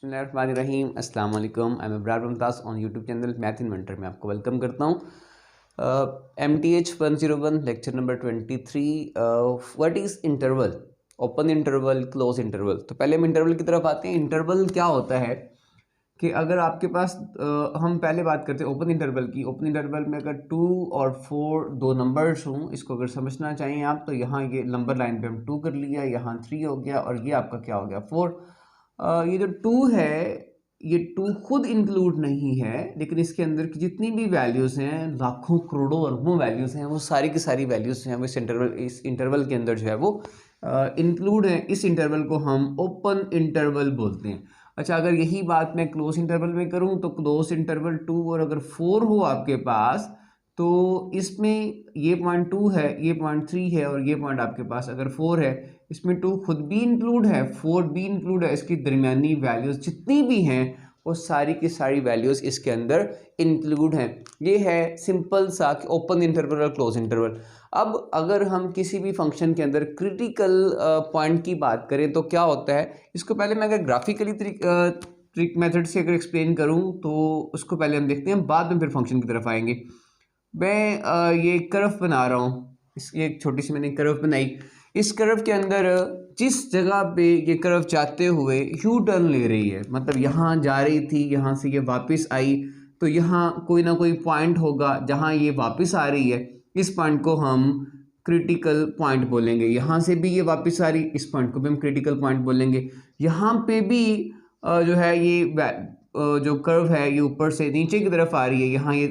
बिस्मिल्लाहिर्रहमानिर्रहीम अस्सलाम वालेकुम। I am Ibrar Mumtaz on YouTube channel math inventor में आपको वेलकम करता हूँ। MTH 101 lecture number 23। What is interval, open interval, close interval. तो पहले हम इंटरवल की तरफ आते हैं। इंटरवल क्या होता है कि अगर आपके पास हम पहले बात करते हैं ओपन इंटरवल की। ओपन इंटरवल में अगर 2 और 4 दो नंबर्स हों, इसको अगर समझना चाहिए आप, तो यहाँ ये नंबर लाइन पे हम 2 कर लिया, यहाँ 3 हो गया और ये आपका क्या हो गया 4। ये जो 2 है, ये 2 खुद इंक्लूड नहीं है, लेकिन इसके अंदर की जितनी भी वैल्यूज़ हैं, लाखों करोड़ों अरबों वैल्यूज़ हैं, वो सारी की सारी वैल्यूज़ हैं वो इस इंटरवल के अंदर जो है वो इंक्लूड है। इस इंटरवल को हम ओपन इंटरवल बोलते हैं। अच्छा, अगर यही बात मैं क्लोज इंटरवल में करूं तो क्लोज इंटरवल 2 और अगर 4 हो आपके पास, तो इसमें ये पॉइंट 2 है, ये पॉइंट 3 है और ये पॉइंट आपके पास अगर 4 है, इसमें 2 खुद भी इंक्लूड है, 4 भी इंक्लूड है। इसकी दरमियानी वैल्यूज़ जितनी भी हैं वो सारी की सारी वैल्यूज़ इसके अंदर इंक्लूड हैं। ये है सिंपल सा कि ओपन इंटरवल और क्लोज इंटरवल। अब अगर हम किसी भी फंक्शन के अंदर क्रिटिकल पॉइंट की बात करें तो क्या होता है, इसको पहले मैं अगर ग्राफिकली ट्रिक मेथड से अगर एक्सप्लेन करूं तो उसको पहले हम देखते हैं, बाद में फिर फंक्शन की तरफ आएंगे। मैं ये कर्व बना रहा हूँ, इसकी एक छोटी सी मैंने कर्व बनाई। इस कर्व के अंदर जिस जगह पे ये कर्व जाते हुए यू टर्न ले रही है, मतलब यहाँ जा रही थी, यहाँ से ये वापस आई, तो यहाँ कोई ना कोई पॉइंट होगा जहाँ ये वापस आ रही है। इस पॉइंट को हम क्रिटिकल पॉइंट बोलेंगे। यहाँ से भी ये वापस आ रही, इस पॉइंट को भी हम क्रिटिकल पॉइंट बोलेंगे। यहाँ पे भी जो है ये जो कर्व है ये ऊपर से नीचे की तरफ आ रही है, यहाँ ये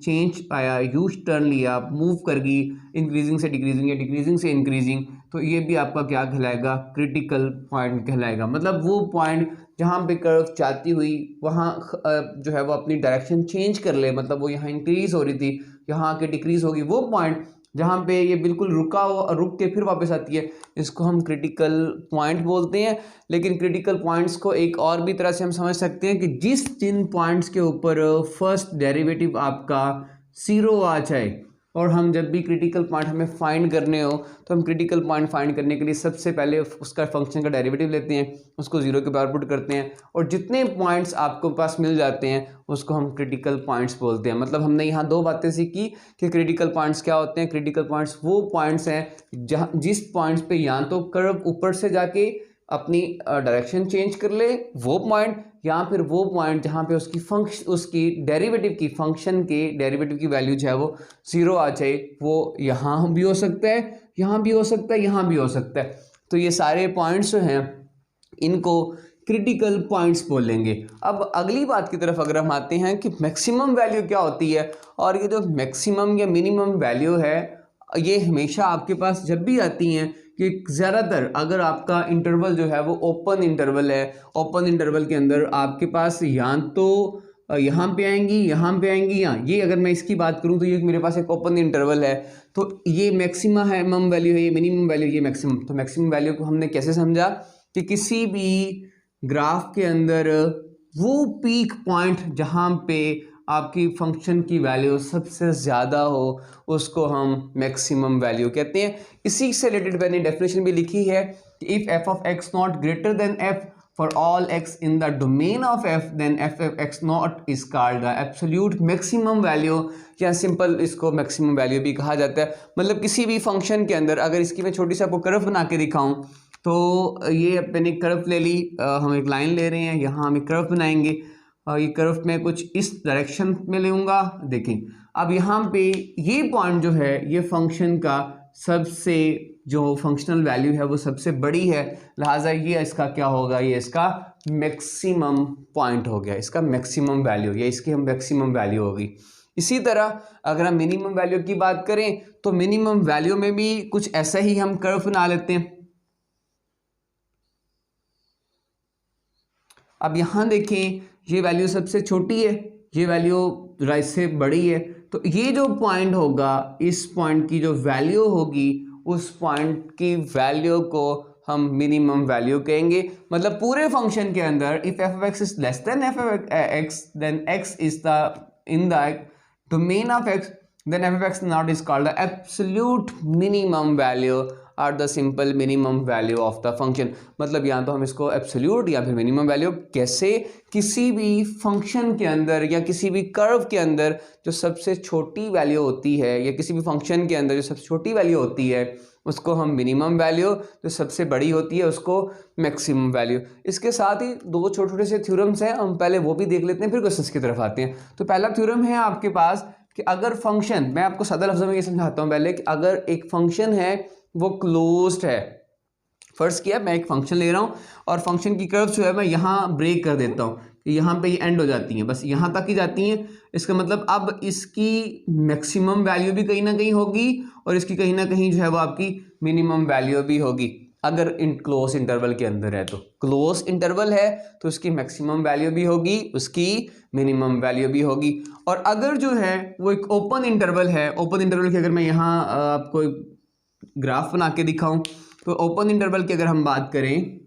चेंज आया, यू टर्न लिया, मूव कर गई इंक्रीजिंग से डिक्रीजिंग या डिक्रीजिंग से इंक्रीजिंग, तो ये भी आपका क्या कहलाएगा, क्रिटिकल पॉइंट कहलाएगा। मतलब वो पॉइंट जहाँ पे कर्व जाती हुई वहाँ जो है वो अपनी डायरेक्शन चेंज कर ले, मतलब वो यहाँ इंक्रीज हो रही थी, यहाँ आके डिक्रीज होगी। वो पॉइंट जहाँ पे ये बिल्कुल रुक के फिर वापस आती है, इसको हम क्रिटिकल पॉइंट बोलते हैं। लेकिन क्रिटिकल पॉइंट्स को एक और भी तरह से हम समझ सकते हैं कि जिन पॉइंट्स के ऊपर फर्स्ट डेरिवेटिव आपका 0 आ जाए, और हम जब भी क्रिटिकल पॉइंट हमें फाइंड करने हो तो हम क्रिटिकल पॉइंट फाइंड करने के लिए सबसे पहले उसका फंक्शन का डेरिवेटिव लेते हैं, उसको 0 के बराबर पुट करते हैं, और जितने पॉइंट्स आपको पास मिल जाते हैं उसको हम क्रिटिकल पॉइंट्स बोलते हैं। मतलब हमने यहाँ दो बातें सीखी कि क्रिटिकल पॉइंट्स क्या होते हैं। क्रिटिकल पॉइंट्स वो पॉइंट्स हैं जहाँ जिस पॉइंट्स पे या तो कर्व ऊपर से जाके अपनी डायरेक्शन चेंज कर ले वो पॉइंट, या फिर वो पॉइंट जहाँ पे उसकी डेरिवेटिव की फंक्शन के डेरिवेटिव की वैल्यू जो है वो 0 आ जाए। वो यहाँ भी हो सकता है, यहाँ भी हो सकता है, यहाँ भी हो सकता है। तो ये सारे पॉइंट्स जो हैं इनको क्रिटिकल पॉइंट्स बोलेंगे। अब अगली बात की तरफ अगर हम आते हैं कि मैक्सिमम वैल्यू क्या होती है, और ये जो मैक्सिमम या मिनिमम वैल्यू है ये हमेशा आपके पास जब भी आती हैं कि ज़्यादातर अगर आपका इंटरवल जो है वो ओपन इंटरवल है, ओपन इंटरवल के अंदर आपके पास या तो यहाँ पे आएंगी, यहाँ पे आएंगी, या ये अगर मैं इसकी बात करूँ तो ये मेरे पास एक ओपन इंटरवल है, तो ये मैक्सिमा है, मम वैल्यू है, ये मिनिमम वैल्यू, ये मैक्सिमम। तो मैक्सिमम वैल्यू को हमने कैसे समझा कि किसी भी ग्राफ के अंदर वो पीक पॉइंट जहाँ पे आपकी फंक्शन की वैल्यू सबसे ज़्यादा हो उसको हम मैक्सिमम वैल्यू कहते हैं। इसी से रिलेटेड मैंने डेफिनेशन भी लिखी है कि if F of X not greater than F for all X in the domain of F, then F of X naught is called the absolute maximum value, या सिंपल इसको मैक्सिमम वैल्यू भी कहा जाता है। मतलब किसी भी फंक्शन के अंदर अगर इसकी मैं छोटी सी आपको कर्व बना के दिखाऊं, तो ये मैंने कर्व ले ली, हम एक लाइन ले रहे हैं, यहाँ हम एक कर्व बनाएंगे, ये कर्व में कुछ इस डायरेक्शन में लूँगा। देखें अब यहाँ पे ये पॉइंट जो है ये फंक्शन का सबसे जो फंक्शनल वैल्यू है वो सबसे बड़ी है, लिहाजा ये इसका क्या होगा, ये इसका मैक्सिमम पॉइंट हो गया, इसका मैक्सिमम वैल्यू, ये इसकी हम मैक्सिमम वैल्यू होगी। इसी तरह अगर हम मिनिमम वैल्यू की बात करें तो मिनिमम वैल्यू में भी कुछ ऐसा ही हम कर्व बना लेते हैं। अब यहाँ देखें ये वैल्यू सबसे छोटी है, ये वैल्यू राइट से बड़ी है, तो ये जो पॉइंट होगा इस पॉइंट की जो वैल्यू होगी उस पॉइंट की वैल्यू को हम मिनिमम वैल्यू कहेंगे। मतलब पूरे फंक्शन के अंदर if F of x is less than F of X, then X is the in the domain of X, then F of X naught is called the absolute minimum value or the simple minimum value of the function. मतलब या तो हम इसको absolute या फिर minimum value, कैसे किसी भी फंक्शन के अंदर या किसी भी कर्व के अंदर जो सबसे छोटी वैल्यू होती है, या किसी भी फंक्शन के अंदर जो सबसे छोटी वैल्यू होती है उसको हम मिनिमम वैल्यू, जो सबसे बड़ी होती है उसको मैक्सिमम वैल्यू। इसके साथ ही दो छोटे छोटे से थ्योरम्स हैं, हम पहले वो भी देख लेते हैं फिर क्वेश्चंस की तरफ आते हैं। तो पहला थ्योरम है आपके पास कि अगर फंक्शन, मैं आपको सादा लफ्ज़ों में ये समझाता हूँ पहले, कि अगर एक फंक्शन है वो क्लोज्ड है। फर्स्ट किया, मैं एक फंक्शन ले रहा हूँ और फंक्शन की कर्व जो है मैं यहाँ ब्रेक कर देता हूँ कि यहाँ पे ये एंड हो जाती हैं, बस यहाँ तक ही जाती हैं। इसका मतलब अब इसकी मैक्सिमम वैल्यू भी कहीं ना कहीं होगी और इसकी कहीं ना कहीं जो है वो आपकी मिनिमम वैल्यू भी होगी, अगर इन क्लोज इंटरवल के अंदर है। तो क्लोज इंटरवल है तो उसकी मैक्सिमम वैल्यू भी होगी, उसकी मिनिमम वैल्यू भी होगी। और अगर जो है वो एक ओपन इंटरवल है, ओपन इंटरवल की अगर मैं यहाँ आपको ग्राफ बना के दिखाऊं, तो ओपन इंटरवल की अगर हम बात करें,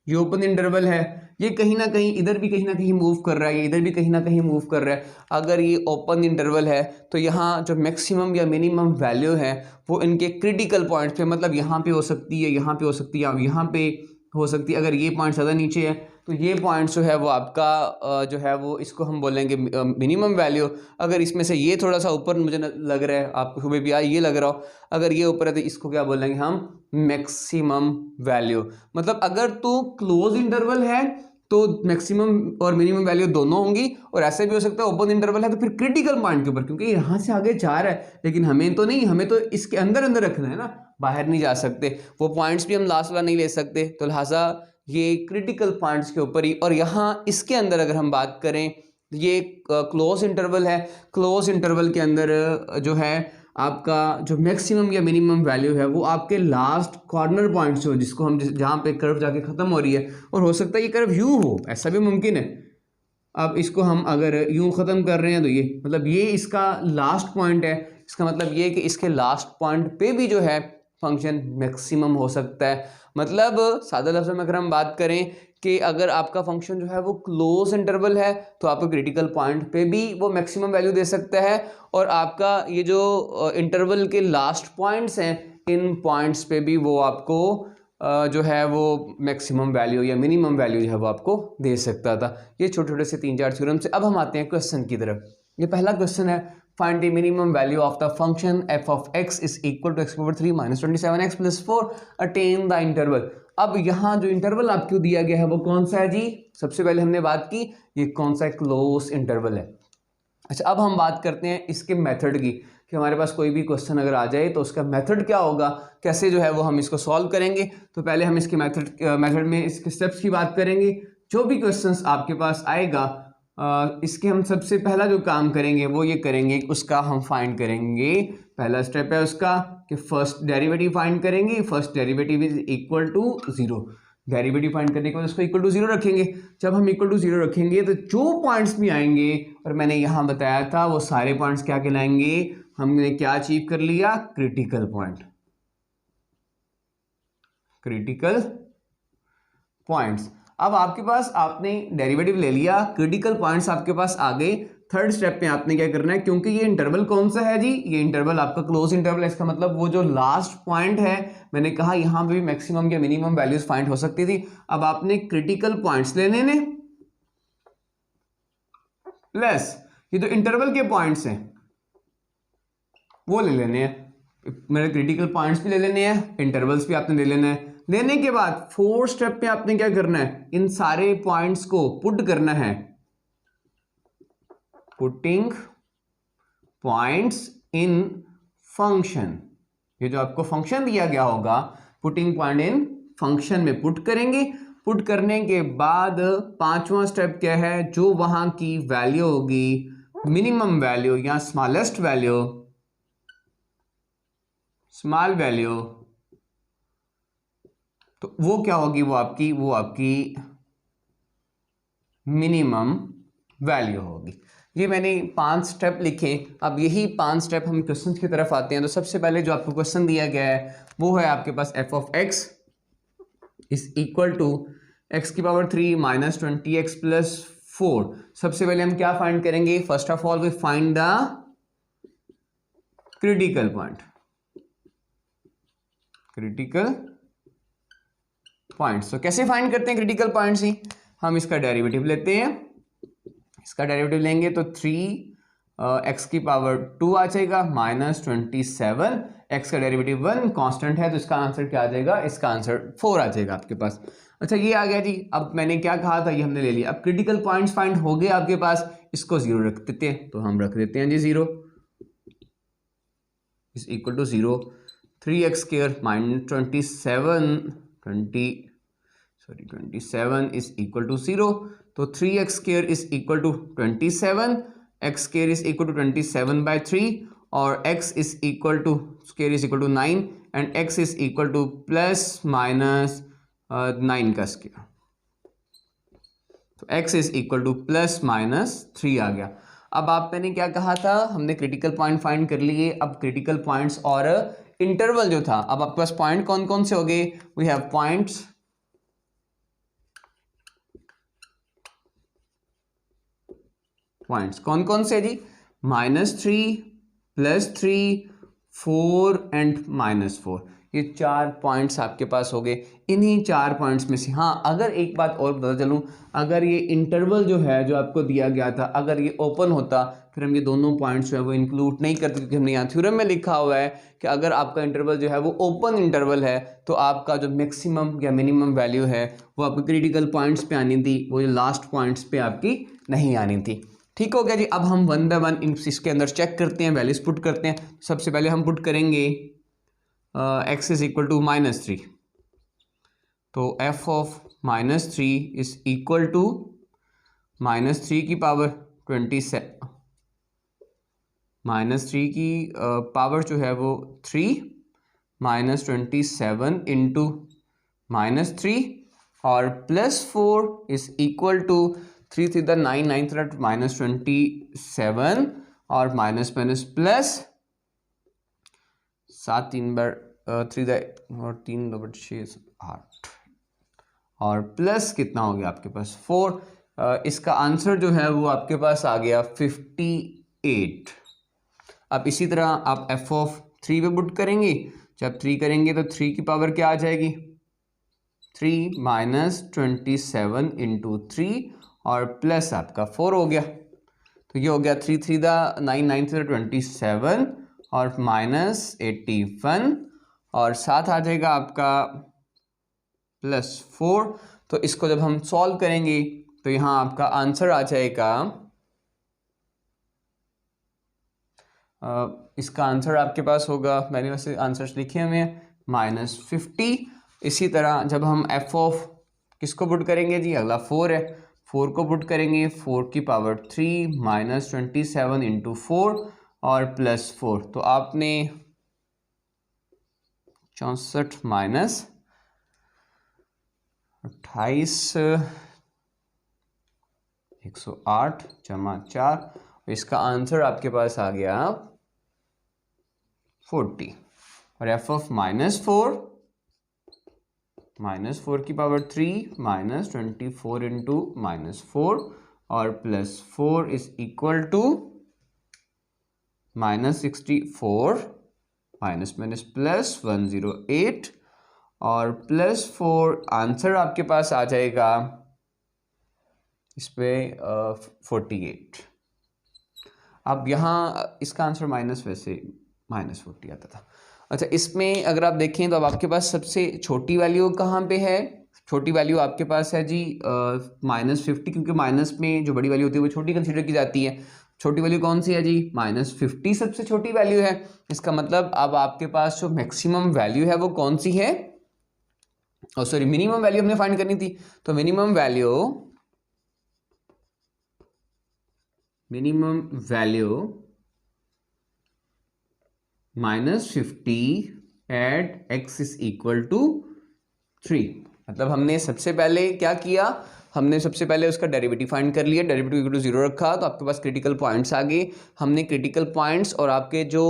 ये ओपन इंटरवल है, ये कहीं ना कहीं इधर भी कहीं ना कहीं मूव कर रहा है, ये इधर भी कहीं ना कहीं मूव कर रहा है। अगर ये ओपन इंटरवल है तो यहाँ जो मैक्सिमम या मिनिमम वैल्यू है वो इनके क्रिटिकल पॉइंट्स पे, मतलब यहाँ पे हो सकती है, यहाँ पे हो सकती है, यहाँ पे हो सकती है। अगर ये पॉइंट ज़्यादा नीचे है तो ये पॉइंट जो है वो आपका जो है वो इसको हम बोलेंगे मिनिमम वैल्यू। अगर इसमें से ये थोड़ा सा ऊपर मुझे लग रहा है, आपको भी ये लग रहा हो, अगर ये ऊपर है तो इसको क्या बोलेंगे हम, मैक्सिमम वैल्यू। मतलब अगर तो क्लोज इंटरवल है तो मैक्सिमम और मिनिमम वैल्यू दोनों होंगी, और ऐसे भी हो सकता है ओपन इंटरवल है तो फिर क्रिटिकल पॉइंट के ऊपर, क्योंकि यहाँ से आगे जा रहा है लेकिन हमें तो नहीं, हमें तो इसके अंदर अंदर रखना है ना, बाहर नहीं जा सकते, वो पॉइंट्स भी हम लास्ट वाला नहीं ले सकते, तो लिहाजा ये क्रिटिकल पॉइंट्स के ऊपर ही। और यहाँ इसके अंदर अगर हम बात करें, ये क्लोज इंटरवल है, क्लोज इंटरवल के अंदर जो है आपका जो मैक्सिमम या मिनिमम वैल्यू है वो आपके लास्ट कॉर्नर पॉइंट्स हो, जिसको हम जहाँ पे कर्व जाके ख़त्म हो रही है, और हो सकता है ये कर्व यूँ हो, ऐसा भी मुमकिन है। अब इसको हम अगर यूँ ख़त्म कर रहे हैं तो ये मतलब ये इसका लास्ट पॉइंट है, इसका मतलब ये कि इसके लास्ट पॉइंट पे भी जो है फंक्शन मैक्सिमम हो सकता है। मतलब सादा लफ्ज़ों में अगर हम बात करें कि अगर आपका फंक्शन जो है वो क्लोज इंटरवल है तो आपको क्रिटिकल पॉइंट पे भी वो मैक्सिमम वैल्यू दे सकता है, और आपका ये जो इंटरवल के लास्ट पॉइंट्स हैं, इन पॉइंट्स पे भी वो आपको जो है वो मैक्सिमम वैल्यू या मिनिमम वैल्यू जो है वो आपको दे सकता था। ये छोटे छोटे से 3-4 थ्योरम से। अब हम आते हैं क्वेश्चन की तरफ। ये पहला क्वेश्चन है, find the minimum value of the function f of x is equal to x⁻³ - 27x + 4 attain the interval. अब यहाँ जो इंटरवल आपको दिया गया है वो कौन सा है जी? सबसे पहले हमने बात की ये कौन सा क्लोज इंटरवल है। अच्छा, अब हम बात करते हैं इसके मेथड की, कि हमारे पास कोई भी क्वेश्चन अगर आ जाए तो उसका मेथड क्या होगा, कैसे जो है वो हम इसको सॉल्व करेंगे। तो पहले हम इसके मेथड में इसके स्टेप्स की बात करेंगे। जो भी क्वेश्चंस आपके पास आएगा इसके हम सबसे पहला जो काम करेंगे वो ये करेंगे, उसका हम फाइंड करेंगे। पहला स्टेप है उसका कि फर्स्ट डेरिवेटिव फाइंड करेंगे। First derivative is equal to 0। Derivative find करने के बाद उसको इक्वल टू 0 रखेंगे। जब हम इक्वल टू 0 रखेंगे तो जो पॉइंट्स भी आएंगे, और मैंने यहाँ बताया था वो सारे पॉइंट्स क्या कहलाएंगे, हमने क्या अचीव कर लिया, क्रिटिकल पॉइंट, क्रिटिकल पॉइंट्स। अब आपके पास आपने डेरिवेटिव ले लिया, क्रिटिकल पॉइंट्स आपके पास आ गए। थर्ड स्टेप में आपने क्या करना है, क्योंकि ये इंटरवल कौन सा है जी, ये इंटरवल आपका क्लोज इंटरवल है, इसका मतलब वो जो लास्ट पॉइंट है, मैंने कहा यहां पे भी मैक्सिमम या मिनिमम वैल्यूज फाइंड हो सकती थी। अब आपने क्रिटिकल पॉइंट्स लेने ने प्लस ये जो इंटरवल के पॉइंट्स हैं वो ले लेने हैं। मेरे क्रिटिकल पॉइंट्स भी ले लेने हैं, इंटरवल्स भी आपने ले लेना है। लेने के बाद फोर्थ स्टेप पे आपने क्या करना है, इन सारे पॉइंट्स को पुट करना है, पुटिंग पॉइंट्स इन फंक्शन। ये जो आपको फंक्शन दिया गया होगा, पुटिंग पॉइंट इन फंक्शन में पुट करेंगे। पुट करने के बाद पांचवा स्टेप क्या है, जो वहां की वैल्यू होगी, मिनिमम वैल्यू या स्मॉलेस्ट वैल्यू, स्मॉल वैल्यू, तो वो क्या होगी, वो आपकी मिनिमम वैल्यू होगी। ये मैंने 5 स्टेप लिखे। अब यही 5 स्टेप हम क्वेश्चन की तरफ आते हैं। तो सबसे पहले जो आपको क्वेश्चन दिया गया है वो है आपके पास f of x is equal to x⁻³ - 20x + 4। सबसे पहले हम क्या फाइंड करेंगे, first of all we find the critical point, critical points. तो कैसे फाइंड करते हैं क्रिटिकल पॉइंट्स ही, हम इसका डेरिवेटिव लेते हैं, इसका डेरिवेटिव लेंगे तो 3 x की पावर 2 आ जाएगा -27, x का डेरिवेटिव 1 कांस्टेंट है तो इसका आंसर क्या आ जाएगा, इसका आंसर 4 आ जाएगा आपके पास। अच्छा ये आ गया जी। अब मैंने क्या कहा था ये हमने ले लिया। अब क्रिटिकल पॉइंट्स फाइंड हो गए आपके पास, इसको 0 रख देते हैं, तो हम रख देते हैं G 0 is equal to 0। 3x square -27 is equal to 0, तो 3x square is equal to 27, x square is equal to 27/3 और x is equal to square is equal to 9 and x is equal to plus minus 9 का square, तो x is equal to plus minus 3 आ गया। अब आप मैंने क्या कहा था, हमने क्रिटिकल पॉइंट फाइंड कर लिए। अब क्रिटिकल पॉइंट्स और इंटरवल जो था, अब आपके पास पॉइंट कौन कौन से हो गए, वी हैव पॉइंट्स कौन कौन से जी, -3, +3, 4 एंड -4, ये 4 पॉइंट्स आपके पास हो गए। इन्हीं 4 पॉइंट्स में से, हाँ अगर एक बात और बता चलूँ, अगर ये इंटरवल जो है जो आपको दिया गया था, अगर ये ओपन होता फिर हम ये दोनों पॉइंट्स जो है वो इंक्लूड नहीं करते, क्योंकि हमने यहाँ थ्योरम में लिखा हुआ है कि अगर आपका इंटरवल जो है वो ओपन इंटरवल है तो आपका जो मैक्सिमम या मिनिमम वैल्यू है वो आपको क्रिटिकल पॉइंट्स पे आनी थी, वो जो लास्ट पॉइंट्स पे आपकी नहीं आनी थी। ठीक हो गया जी। अब हम 1 बाय 1 इसके अंदर चेक करते हैं, वैल्यूज पुट करते हैं। सबसे पहले हम पुट करेंगे x इज इक्वल टू -3, तो f of -3 is equal to -3 की पावर 27, -3 की पावर जो है वो 3 -27 इंटू -3 और +4 इज इक्वल टू 3 3 द 9 9 -27 और माइनस माइनस प्लस 7 3 बार 3 और 3 2 6 8 और प्लस कितना हो गया आपके पास 4। इसका आंसर जो है वो आपके पास आ गया 58। अब इसी तरह आप f ऑफ 3 पे पुट करेंगे, जब 3 करेंगे तो 3 की पावर क्या आ जाएगी 3 -27 इंटू 3 और प्लस आपका 4 हो गया, तो ये हो गया 3 3 द 9 9 3 27 और -81 और साथ आ जाएगा आपका +4। तो इसको जब हम सॉल्व करेंगे तो यहाँ आपका आंसर आ जाएगा, इसका आंसर आपके पास होगा, मैंने वैसे आंसर्स लिखे हुए हैं, -50। इसी तरह जब हम f ऑफ किसको पुट करेंगे जी, अगला 4 है, 4 को पुट करेंगे, 4 की पावर 3 -27 इंटू 4 और +4, तो आपने 64 -28 108 जमा 4, इसका आंसर आपके पास आ गया 40। और f ऑफ -4 की पावर 3 -24 इंटू -4 और +4 इज इक्वल टू -64 +108 और +4, आंसर आपके पास आ जाएगा इस पे 48। अब यहाँ इसका आंसर वैसे -40 आता था। अच्छा इसमें अगर आप देखें तो अब आपके पास सबसे छोटी वैल्यू कहाँ पे है, छोटी वैल्यू आपके पास है जी -50, क्योंकि माइनस में जो बड़ी वैल्यू होती है वो छोटी कंसीडर की जाती है। छोटी वैल्यू कौन सी है जी, -50 सबसे छोटी वैल्यू है। इसका मतलब अब आपके पास जो मैक्सिमम वैल्यू है वो कौन सी है, और सॉरी मिनिमम वैल्यू हमने फाइंड करनी थी, तो minimum value -50 at x is equal to 3। मतलब हमने सबसे पहले क्या किया, हमने सबसे पहले उसका डेरिवेटिव फाइंड कर लिया, डेरिवेटिव इक्वल टू 0 रखा तो आपके पास क्रिटिकल पॉइंट्स आ गए। हमने क्रिटिकल पॉइंट्स और आपके जो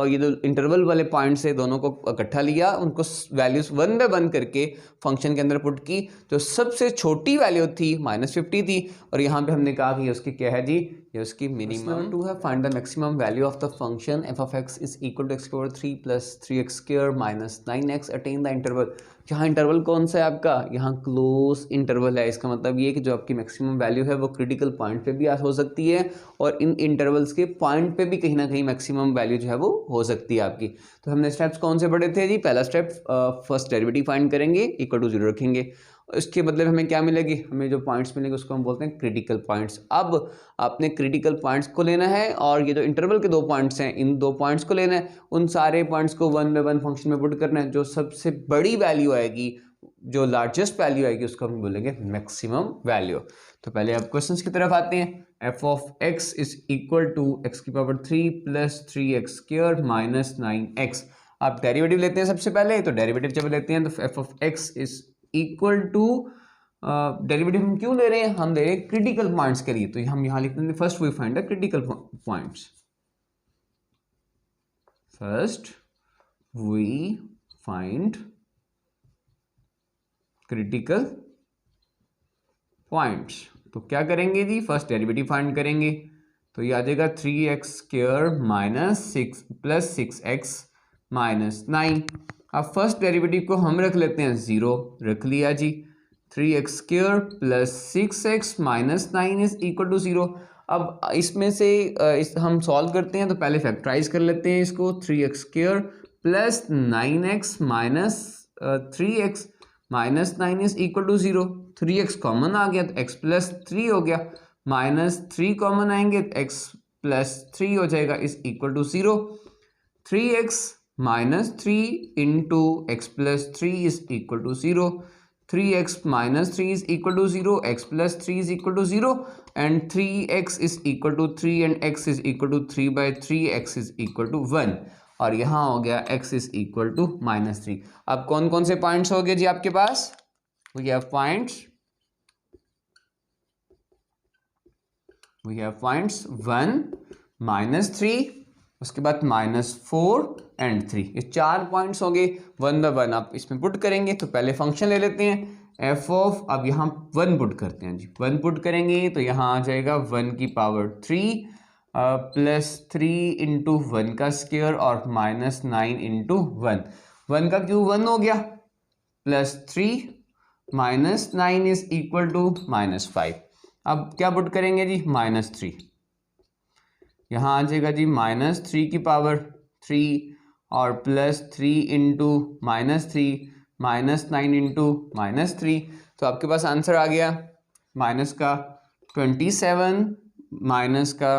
ये जो इंटरवल वाले पॉइंट्स है दोनों को इकट्ठा लिया, उनको वैल्यूज 1 बाय 1 करके फंक्शन के अंदर पुट की। तो सबसे छोटी वैल्यू थी -50 थी, और यहाँ पे हमने कहा कि उसकी क्या है जी, ये उसकी मिनिमम। 2 है find the maximum value of the function f of x is equal to x power 3 plus 3x square minus 9x attain the interval. यहाँ इंटरवल कौन सा है आपका, यहाँ क्लोज इंटरवल है। इसका मतलब ये कि जो आपकी मैक्सिमम वैल्यू है वो क्रिटिकल पॉइंट पे भी हो सकती है, और इन इंटरवल्स के पॉइंट पे भी कहीं ना कहीं मैक्सिमम वैल्यू जो है वो हो सकती है आपकी। तो हमने स्टेप्स कौन से पढ़े थे जी, पहला स्टेप फर्स्ट डेरिवेटिव फाइंड करेंगे, इक्वल टू 0 रखेंगे। इसके बदले हमें क्या मिलेगी, हमें जो पॉइंट्स मिलेंगे उसको हम बोलते हैं क्रिटिकल पॉइंट्स। अब आपने क्रिटिकल पॉइंट्स को लेना है, और ये जो इंटरवल के 2 पॉइंट्स हैं इन 2 पॉइंट्स को लेना है, उन सारे पॉइंट्स को 1 बाय 1 फंक्शन में पुट करना है। जो सबसे बड़ी वैल्यू आएगी, जो लार्जेस्ट वैल्यू आएगी, उसको हम बोलेंगे मैक्सिमम वैल्यू। तो पहले आप क्वेश्चंस की तरफ आते हैं। f of x is equal to x की power 3 plus 3x square minus 9x। आप डेरिवेटिव लेते हैं सबसे पहले, तो डेरिवेटिव जब लेते हैं तो f of x is equal to, derivative हम क्यों ले रहे हैं, हम ले रहे हैं क्रिटिकल पॉइंट्स के लिए। तो हम यहाँ लिखते हैं first we find the critical points, first we find critical points. तो क्या करेंगे जी, फर्स्ट डेरिवेटिव फाइंड करेंगे, तो ये आ जाएगा 3x square minus 6 plus 6x minus 9। अब फर्स्ट डेरिवेटिव को हम रख लेते हैं 0, रख लिया जी। 3x square plus 6x minus 9 is equal to 0। अब इसमें से हम सॉल्व करते हैं, तो पहले फैक्टराइज कर लेते हैं इसको। 3x square plus 9x minus 3x minus 9 is equal to 0। 3x common आ गया तो x प्लस 3 हो गया, माइनस 3 कॉमन आएंगे तो x प्लस 3 हो जाएगा, is equal to 0। 3x minus 3 into x plus 3 is equal to 0। 3x minus 3 is equal to 0, x plus 3 is equal to 0, and 3x is equal to 3 and x is equal to 3 by 3, x is equal to 1, और यहाँ हो गया x is equal to -3। अब कौन कौन से points हो गए जी आपके पास, we have points 1 -3, उसके बाद -4 एंड 3, ये 4 पॉइंट्स हो गए। 1 बाय 1 आप इसमें पुट करेंगे, तो पहले फंक्शन ले लेते हैं f ऑफ, अब यहाँ 1 पुट करते हैं जी। 1 पुट करेंगे तो यहाँ आ जाएगा 1 की पावर 3 प्लस 3 इंटू 1 का स्क्वायर और माइनस 9 इंटू 1। 1 का क्यूब 1 हो गया, plus 3 minus 9 is equal to -5। अब क्या पुट करेंगे जी, -3, यहाँ आ जाएगा जी -3 की पावर 3 और प्लस 3 इंटू -3 माइनस 9 इंटू -3। तो आपके पास आंसर आ गया माइनस का 27 माइनस का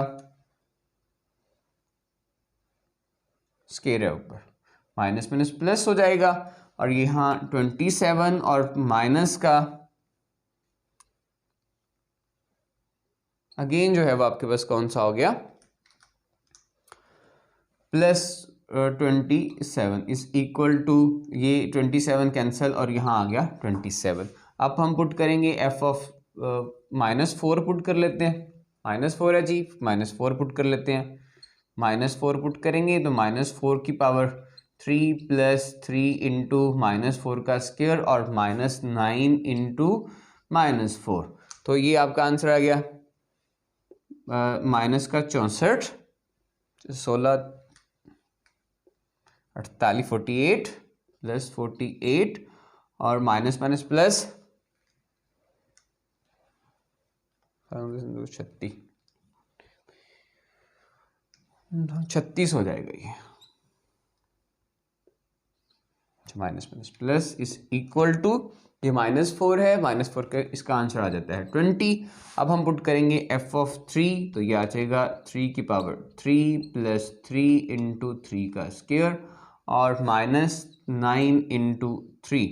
स्क्वायर है ऊपर, माइनस माइनस प्लस हो जाएगा, और यहाँ 27 और माइनस का अगेन जो है वो आपके पास कौन सा हो गया, प्लस 27 इज इक्वल टू, ये 27 कैंसिल और यहाँ आ गया 27। अब हम पुट करेंगे f ऑफ -4 पुट कर लेते हैं, -4 है जी, -4 पुट कर लेते हैं। -4 पुट करेंगे तो -4 की पावर 3 प्लस 3 इंटू -4 का स्क्वायर और -9 इंटू -4। तो ये आपका आंसर आ गया माइनस का 64, 16 48 48 प्लस 48 और माइनस माइनस प्लस 36 हो जाएगा ये, minus minus plus is equal to, ये -4 है, -4 का इसका आंसर आ जाता है 20। अब हम पुट करेंगे f ऑफ 3, तो ये आ जाएगा 3 की पावर 3 प्लस 3 इंटू 3 का स्क्वायर और -9 इंटू 3।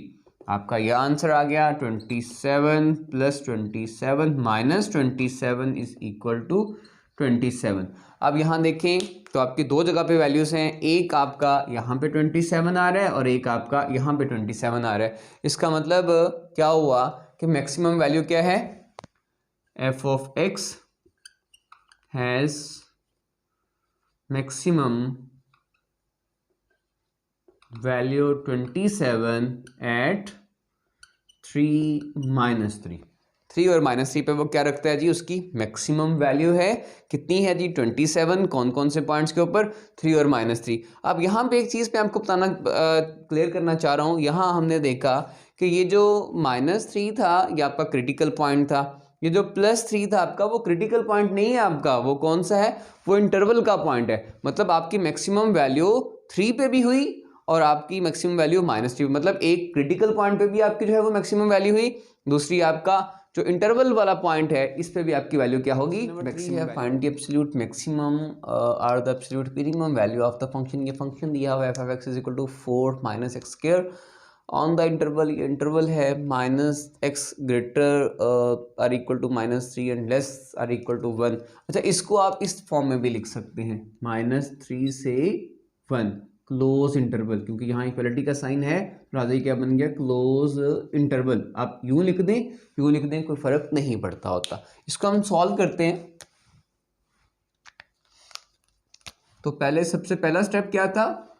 आपका यह आंसर आ गया 27 plus 27 minus 27 is equal to 27। अब यहाँ देखें तो आपकी दो जगह पे वैल्यूज़ हैं, एक आपका यहाँ पे 27 आ रहा है और एक आपका यहाँ पे 27 आ रहा है। इसका मतलब क्या हुआ कि मैक्सिमम वैल्यू क्या है, f of x has maximum value 27 at 3 3 और -3 पे वो क्या रखता है जी, उसकी मैक्सिमम वैल्यू है, कितनी है जी 27, कौन कौन से पॉइंट्स के ऊपर, 3 और -3। अब यहाँ पे एक चीज़ पे आपको बताना क्लियर करना चाह रहा हूँ, यहाँ हमने देखा कि ये जो -3 था ये आपका क्रिटिकल पॉइंट था, ये जो +3 था आपका वो क्रिटिकल पॉइंट नहीं है आपका, वो कौन सा है, वो इंटरवल का पॉइंट है। मतलब आपकी मैक्सिमम वैल्यू 3 पे भी हुई और आपकी मैक्सिमम वैल्यू -3, मतलब एक क्रिटिकल पॉइंट पे भी आपकी जो है वो मैक्सिमम वैल्यू हुई, दूसरी आपका जो इंटरवल वाला पॉइंट है इस पे भी आपकी वैल्यू क्या होगी, maximum. Find the absolute maximum और the absolute minimum value of the function. ये फंक्शन दिया हुआ है f(x) = 4 - x² on the interval, ये इंटरवल है -x greater or equal to -3 and less or equal to 1। अच्छा, इसको आप इस फॉर्म में भी लिख सकते हैं, -3 से 1 क्लोज इंटरवल, क्योंकि यहाँ इक्वलिटी का साइन है, राजा क्या बन गया, क्लोज इंटरवल। आप यूं लिख दें कोई फर्क नहीं पड़ता होता। इसको हम सॉल्व करते हैं। तो पहले सबसे पहला स्टेप क्या था,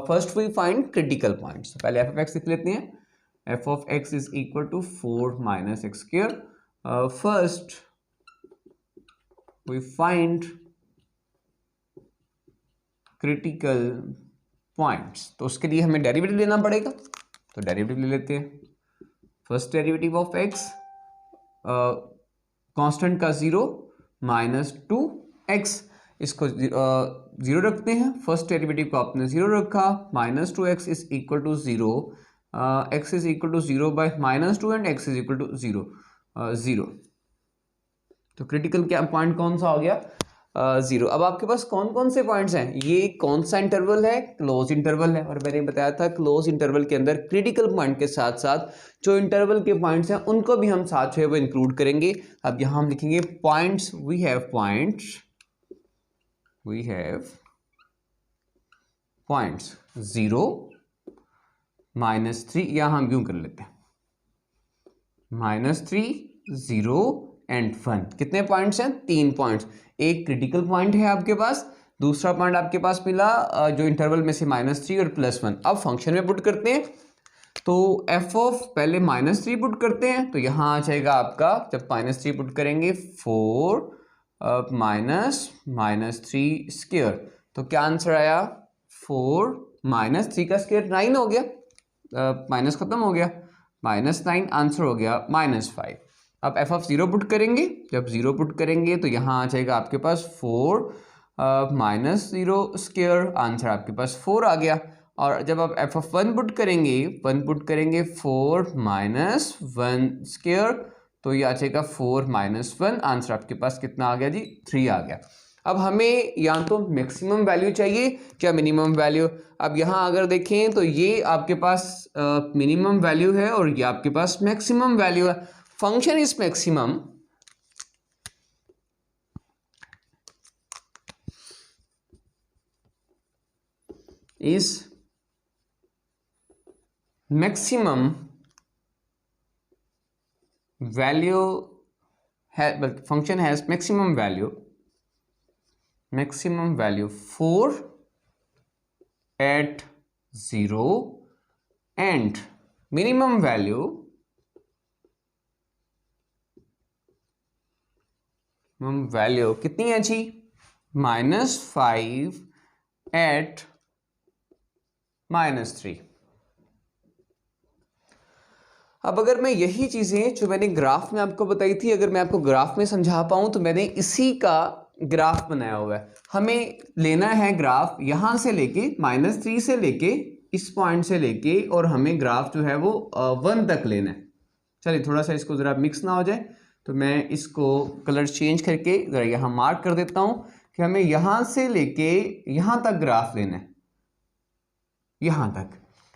first we find critical points. पहले एफ ऑफ एक्स लिख लेते हैं, f of x is equal to 4 - x²। First we find critical points, तो उसके लिए हमें डेरिवेटिव लेना पड़ेगा, तो डेरिवेटिव ले लेते हैं। First derivative of x, constant का 0 -2x, इसको 0 रखते हैं। फर्स्ट डेरिवेटिव को आपने 0 रखा, -2x is equal to 0, x is equal to 0 by -2 and x is equal to 0, 0। तो क्रिटिकल क्या पॉइंट कौन सा हो गया, 0। अब आपके पास कौन कौन से पॉइंट्स हैं, ये कौन सा इंटरवल है, क्लोज इंटरवल है, और मैंने बताया था क्लोज इंटरवल के अंदर क्रिटिकल पॉइंट के साथ साथ जो इंटरवल के पॉइंट्स हैं उनको भी हम साथ जो है वो इंक्लूड करेंगे। अब यहाँ हम लिखेंगे पॉइंट्स, वी हैव पॉइंट्स 0 -3, यहाँ हम यूं कर लेते हैं, -3 0 एंड 1। कितने पॉइंट्स हैं, 3 पॉइंट्स। एक क्रिटिकल पॉइंट है आपके पास, दूसरा पॉइंट आपके पास मिला जो इंटरवल में से -3 और +1। अब फंक्शन में पुट करते हैं, तो f ऑफ पहले -3 पुट करते हैं, तो यहाँ आ जाएगा आपका, जब -3 पुट करेंगे 4 -3², तो क्या आंसर आया, 4 -3 का स्क्वायर 9 हो गया, माइनस खत्म हो गया, -9 आंसर हो गया -5। अब एफ ऑफ 0 पुट करेंगे, जब 0 पुट करेंगे तो यहाँ आ जाएगा आपके पास 4 -0², आंसर आपके पास 4 आ गया। और जब आप एफ ऑफ 1 पुट करेंगे, 4 -1², तो ये आ जाएगा 4 -1, आंसर आपके पास कितना आ गया जी, 3 आ गया। अब हमें या तो मैक्सिमम वैल्यू चाहिए क्या मिनिमम वैल्यू। अब यहाँ अगर देखें तो ये आपके पास मिनिमम वैल्यू है और ये आपके पास मैक्सिमम वैल्यू है। Function is maximum value but function has maximum value 4 at 0 and minimum value कितनी है जी, -5 at -3। अब अगर मैं यही चीज़ें जो मैंने ग्राफ में आपको बताई थी, अगर मैं आपको ग्राफ में समझा पाऊँ, तो मैंने इसी का ग्राफ बनाया हुआ है। हमें लेना है ग्राफ यहाँ से लेके -3 से लेके इस पॉइंट से लेके, और हमें ग्राफ जो है वो 1 तक लेना है। चलिए थोड़ा सा इसको ज़रा मिक्स ना हो जाए, तो मैं इसको कलर चेंज करके ज़रा यहाँ मार्क कर देता हूँ कि हमें यहाँ से लेके यहाँ तक ग्राफ लेना है, यहाँ तक।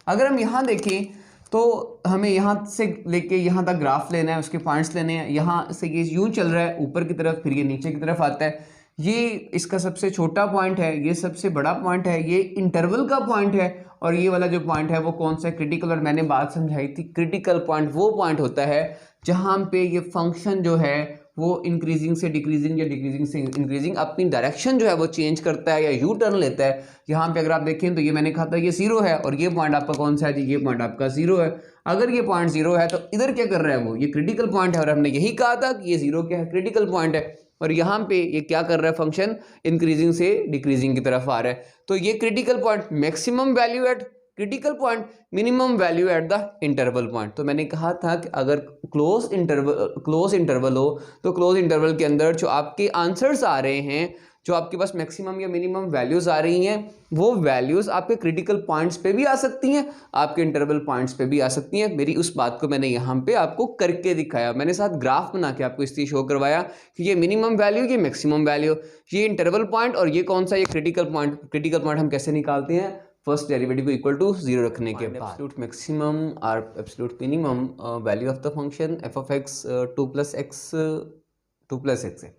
अगर हम यहाँ देखें तो हमें यहाँ से लेके यहाँ तक ग्राफ लेना है, उसके पॉइंट्स लेने हैं। यहाँ से ये यूं चल रहा है ऊपर की तरफ, फिर ये नीचे की तरफ आता है, ये इसका सबसे छोटा पॉइंट है, ये सबसे बड़ा पॉइंट है, ये इंटरवल का पॉइंट है, और ये वाला जो पॉइंट है वो कौन सा क्रिटिकल, और मैंने बात समझाई थी क्रिटिकल पॉइंट वो पॉइंट होता है जहाँ पे ये फंक्शन जो है वो इंक्रीजिंग से डिक्रीजिंग या डिक्रीजिंग से इंक्रीजिंग अपनी डायरेक्शन जो है वो चेंज करता है या यू टर्न लेता है। यहाँ पे अगर आप देखें तो ये मैंने कहा था ये 0 है, और ये पॉइंट आपका कौन सा है जी, ये पॉइंट आपका 0 है। अगर ये पॉइंट 0 है तो इधर क्या कर रहा है वो, ये क्रिटिकल पॉइंट है, और हमने यही कहा था कि ये 0 क्या है, क्रिटिकल पॉइंट है। और यहाँ पे ये क्या कर रहा है, फंक्शन इंक्रीजिंग से डिक्रीजिंग की तरफ आ रहा है। तो ये critical point, maximum value eight critical point, minimum value at the interval point. तो मैंने कहा था कि अगर क्लोज इंटरवल हो तो क्लोज इंटरवल के अंदर जो आपके आंसर्स आ रहे हैं, जो आपके पास मैक्सिमम या मिनिमम वैल्यूज आ रही हैं, वो वैल्यूज आपके क्रिटिकल पॉइंट्स पे भी आ सकती हैं, आपके इंटरवल पॉइंट्स पे भी आ सकती हैं। मेरी उस बात को मैंने यहाँ पे आपको करके दिखाया, मैंने साथ ग्राफ बना के आपको इसलिए शो करवाया कि ये मिनिमम वैल्यू, ये मैक्सिमम वैल्यू, ये इंटरवल पॉइंट, और ये कौन सा, ये क्रिटिकल पॉइंट। क्रिटिकल पॉइंट हम कैसे निकालते हैं, फर्स्ट डेरिवेटिव को इक्वल टू 0 रखने के बाद एब्सोल्यूट मैक्सिमम और absolute minimum value of the function F of x 2 plus X है।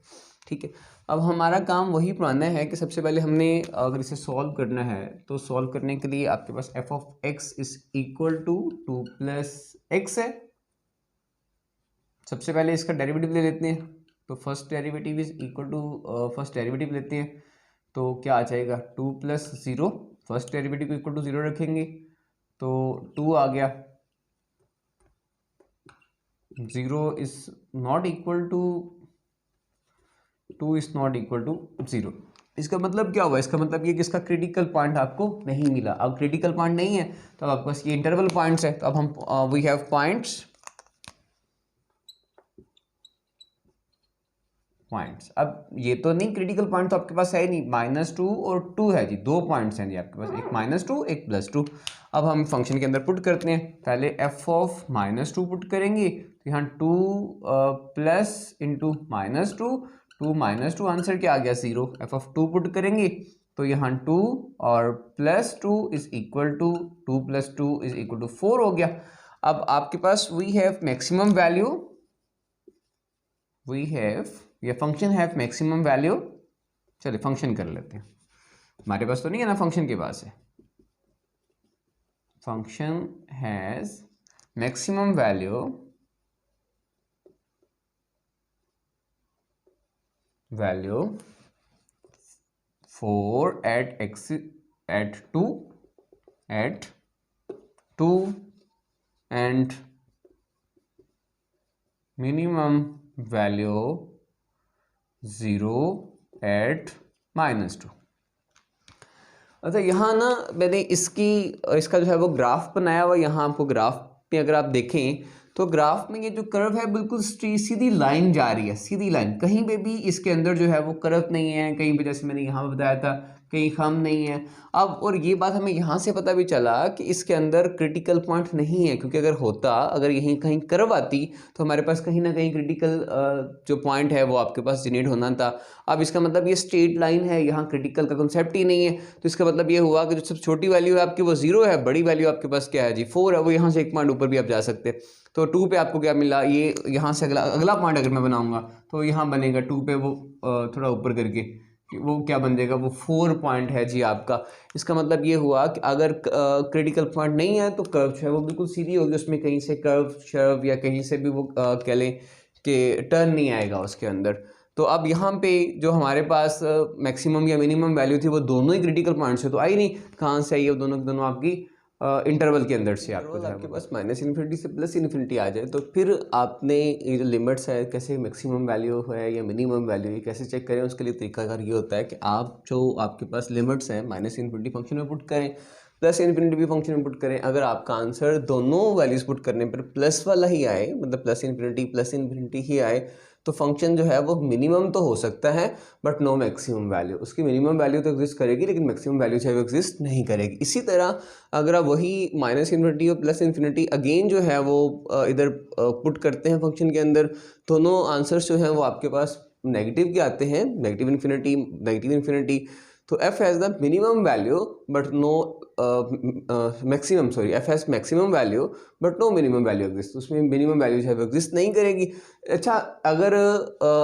ठीक है, अब हमारा काम वही पुराना है कि सबसे पहले हमने अगर इसे सॉल्व करना है तो सॉल्व करने के लिए आपके पास F of x is equal to 2 plus X है। सबसे पहले इसका डेरिवेटिव ले लेते हैं, तो first derivative is equal to first derivative लेते हैं, तो क्या आ जाएगा 2 प्लस 0, फर्स्ट डेरिवेटिव को इक्वल टू 0 रखेंगे तो 2 आ गया, 0 is not equal to 2 is not equal to 0। इसका मतलब क्या हुआ, इसका मतलब ये कि इसका क्रिटिकल पॉइंट आपको नहीं मिला। अब क्रिटिकल पॉइंट नहीं है तो अब आपके पास ये इंटरवल पॉइंट्स है, तो अब हम वी हैव पॉइंट्स। अब ये तो नहीं, क्रिटिकल पॉइंट तो आपके पास है नहीं, -2 और 2 है जी, 2 पॉइंट्स हैं जी आपके पास, एक -2 एक +2। अब हम फंक्शन के अंदर पुट करते हैं, पहले f ऑफ -2 पुट करेंगे, तो यहाँ 2 प्लस इंटू -2, 2 -2 आंसर क्या आ गया 0। f ऑफ 2 पुट करेंगे तो यहाँ 2 और +2 is equal to 2 + 2 is equal to 4 हो गया। अब आपके पास we have maximum value, we have, ये फंक्शन हैव मैक्सिमम वैल्यू। चलिए फंक्शन कर लेते हैं, हमारे पास तो नहीं है ना, फंक्शन के पास है। Function has maximum value, value 4 at x at 2 and minimum value 0 at -2। अच्छा, यहाँ ना मैंने इसका जो है वो ग्राफ बनाया हुआ, यहाँ आपको ग्राफ पे अगर आप देखें तो ग्राफ में ये जो कर्व है बिल्कुल सीधी लाइन जा रही है, सीधी लाइन, कहीं पे भी इसके अंदर जो है वो कर्व नहीं है, कहीं पे जैसे मैंने यहाँ बताया था कहीं खम नहीं है। अब और ये बात हमें यहाँ से पता भी चला कि इसके अंदर क्रिटिकल पॉइंट नहीं है, क्योंकि अगर यहीं कहीं कर्व आती तो हमारे पास कहीं ना कहीं क्रिटिकल जो पॉइंट है वो आपके पास जनरेट होना था। अब इसका मतलब ये स्ट्रेट लाइन है, यहाँ क्रिटिकल का कंसेप्ट ही नहीं है, तो इसका मतलब ये हुआ कि जो सबसे छोटी वैल्यू है आपकी वो 0 है, बड़ी वैल्यू आपके पास क्या है जी 4 है, वो यहाँ से एक पॉइंट ऊपर भी आप जा सकते हैं। तो 2 पे आपको क्या मिला, ये यहाँ से अगला पॉइंट अगर मैं बनाऊंगा तो यहाँ बनेगा 2 पे वो थोड़ा ऊपर करके वो क्या बन जाएगा, वो 4 पॉइंट है जी आपका। इसका मतलब ये हुआ कि अगर क्रिटिकल पॉइंट नहीं है तो कर्व जो है वो बिल्कुल सीधी होगी, उसमें कहीं से कर्व शर्व या कहीं से भी वो कह लें कि टर्न नहीं आएगा उसके अंदर। तो अब यहाँ पे जो हमारे पास मैक्सिमम या मिनिमम वैल्यू थी वो दोनों ही क्रिटिकल पॉइंट से तो आई नहीं, कहाँ से आई है, वो दोनों आपकी इंटरवल के अंदर से आपको आपके पास -∞ से +∞ आ जाए, तो फिर आपने ये जो लिमिट्स है कैसे मैक्सिमम वैल्यू है या मिनिमम वैल्यू है कैसे चेक करें, उसके लिए तरीकाकार ये होता है कि आप जो आपके पास लिमिट्स हैं -∞ फंक्शन में पुट करें, +∞ भी फंक्शन में पुट करें। अगर आपका आंसर दोनों वैल्यूज पुट करने पर प्लस वाला ही आए, मतलब +∞ ही आए, तो फंक्शन जो है वो मिनिमम तो हो सकता है बट नो मैक्सिमम वैल्यू। उसकी मिनिमम वैल्यू तो एग्जिस्ट करेगी लेकिन मैक्सिमम वैल्यू जो है वो एग्जिस्ट नहीं करेगी। इसी तरह अगर आप वही -∞ और +∞ अगेन जो है वो इधर पुट करते हैं फंक्शन के अंदर, दोनों आंसर्स जो हैं वो आपके पास नेगेटिव के आते हैं, नेगेटिव इन्फिनिटी, तो f has the minimum value but no maximum, sorry f has maximum value but no minimum value exist, उसमें मिनिमम वैल्यू जो है वो एग्जिस्ट नहीं करेगी। अच्छा, अगर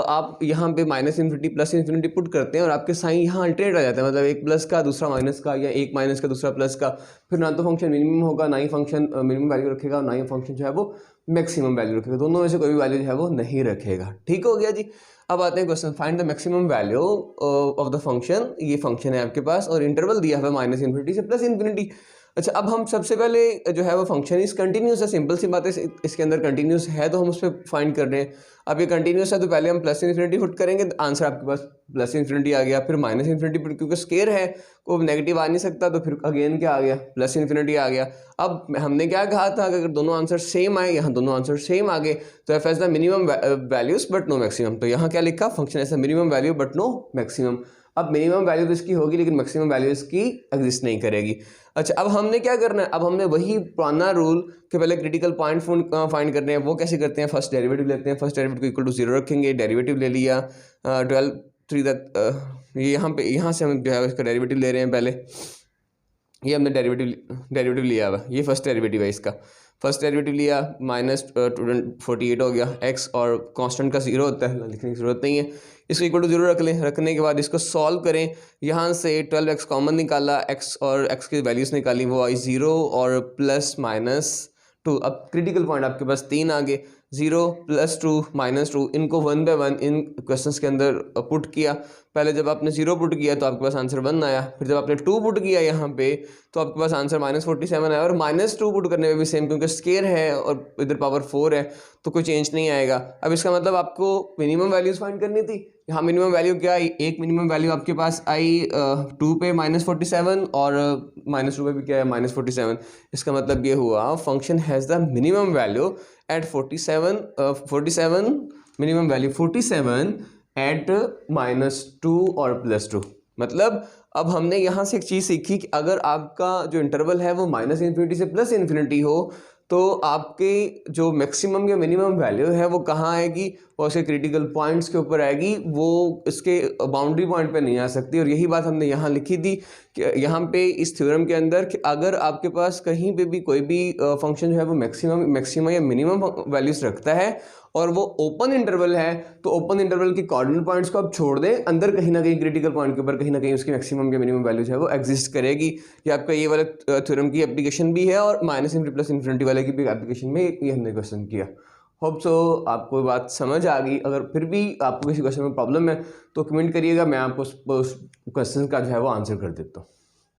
आप यहाँ पे minus infinity plus infinity put करते हैं और आपके साइन यहाँ अल्टरनेट आ जाता है, मतलब एक प्लस का दूसरा माइनस का, या एक माइनस का दूसरा प्लस का, फिर ना तो फंक्शन मिनिमम होगा, ना ही फंक्शन मिनिमम वैल्यू रखेगा, ना ही फंक्शन जो है वो मैक्सिमम वैल्यू रखेगा, दोनों में से कोई भी वैल्यू जो है वो नहीं रखेगा। ठीक हो गया जी। अब आते हैं question, find the maximum value of the function. ये फंक्शन है आपके पास और इंटरवल दिया है माइनस इन्फिनिटी से प्लस इन्फिनिटी। अच्छा, अब हम सबसे पहले जो है वो फंक्शन इस कंटिन्यूस है, सिंपल सी बात है, इसके अंदर कंटिन्यूस है तो हम उस पर फाइंड कर रहे हैं। अब ये कंटिन्यूस है तो पहले हम प्लस इन्फिनिटी पुट करेंगे, आंसर आपके पास प्लस इन्फिनिटी आ गया। फिर माइनस इन्फिनिटी पुट, क्योंकि स्केयर है को नेगेटिव आ नहीं सकता, तो फिर अगेन क्या आ गया, प्लस इन्फिनिटी आ गया। अब हमने क्या कहा था, अगर दोनों आंसर सेम आए, यहाँ दोनों आंसर सेम आ गए, तो f has the minimum values but no maximum. तो यहाँ क्या लिखा, function has the minimum value but no maximum. अब मिनिमम वैल्यू तो इसकी होगी लेकिन मैक्सिमम वैल्यू इसकी एग्जिस्ट नहीं करेगी। अच्छा, अब हमने क्या करना है, अब हमने वही पुराना रूल के पहले क्रिटिकल पॉइंट फाइंड करने हैं। वो कैसे करते हैं, फर्स्ट डेरिवेटिव लेते हैं, फर्स्ट डेरिवेटिव को इक्वल टू 0 रखेंगे, डेरिवेटिव ले लिया 12 ये यहाँ से हम जो है इसका डेरिवेटिव ले रहे हैं। पहले ये हमने डेरिवेटिव लिया हुआ, ये फर्स्ट डेरिवेटिव है इसका, फर्स्ट डेरिवेटिव लिया, माइनस 48 हो गया एक्स, और कांस्टेंट का 0 होता है, लिखने की जरूरत नहीं है, इसको इक्वल टू 0 रख लें। रखने के बाद इसको सॉल्व करें, यहाँ से 12x कॉमन निकाला, x और x की वैल्यूज़ निकाली, वो आई 0 और प्लस माइनस 2। अब क्रिटिकल पॉइंट आपके पास 3 आ गए, 0 प्लस 2 माइनस 2, इनको 1 बाय 1 इन क्वेश्चंस के अंदर पुट किया। पहले जब आपने 0 पुट किया तो आपके पास आंसर 1 आया, फिर जब आपने 2 पुट किया यहाँ पे तो आपके पास आंसर -47 आया, और -2 पुट करने में भी सेम, क्योंकि स्केयर है और इधर पावर 4 है तो कोई चेंज नहीं आएगा। अब इसका मतलब आपको मिनिमम वैल्यूज फाइंड करनी थी। यहाँ मिनिमम वैल्यू क्या आई, एक मिनिमम वैल्यू आपके पास आई 2 पे -47 और -2 पे भी क्या है -47। इसका मतलब ये हुआ function has the minimum value at 47 minimum value 47 at -2 और +2। मतलब अब हमने यहाँ से एक चीज़ सीखी कि अगर आपका जो इंटरवल है वो माइनस इन्फिनिटी से प्लस इन्फिनिटी हो तो आपके जो मैक्सिमम या मिनिमम वैल्यू है वो कहाँ आएगी, वो उसके क्रिटिकल पॉइंट्स के ऊपर आएगी, वो इसके बाउंड्री पॉइंट पे नहीं आ सकती। और यही बात हमने यहाँ लिखी थी कि यहाँ पे इस थ्योरम के अंदर कि अगर आपके पास कहीं पे भी कोई भी फंक्शन जो है वो मैक्सिमम या मिनिमम वैल्यूज रखता है और वो ओपन इंटरवल है, तो ओपन इंटरवल के कॉर्डिनल पॉइंट्स को आप छोड़ दें, अंदर कहीं ना कहीं क्रिटिकल पॉइंट के ऊपर कहीं ना कहीं उसकी मैक्सिमम या मिनिमम वैल्यू है वो एग्जिस्ट करेगी। ये आपका ये वाला थ्योरम की एप्लीकेशन भी है और माइनस इन्फिनिटी प्लस इन्फिनिटी वाले की भी एप्लीकेशन में ये हमने क्वेश्चन किया। होप सो आपको बात समझ आ गई। अगर फिर भी आपको किसी क्वेश्चन में प्रॉब्लम है तो कमेंट करिएगा, मैं आपको उस क्वेश्चन का जो है वो आंसर कर देता हूँ।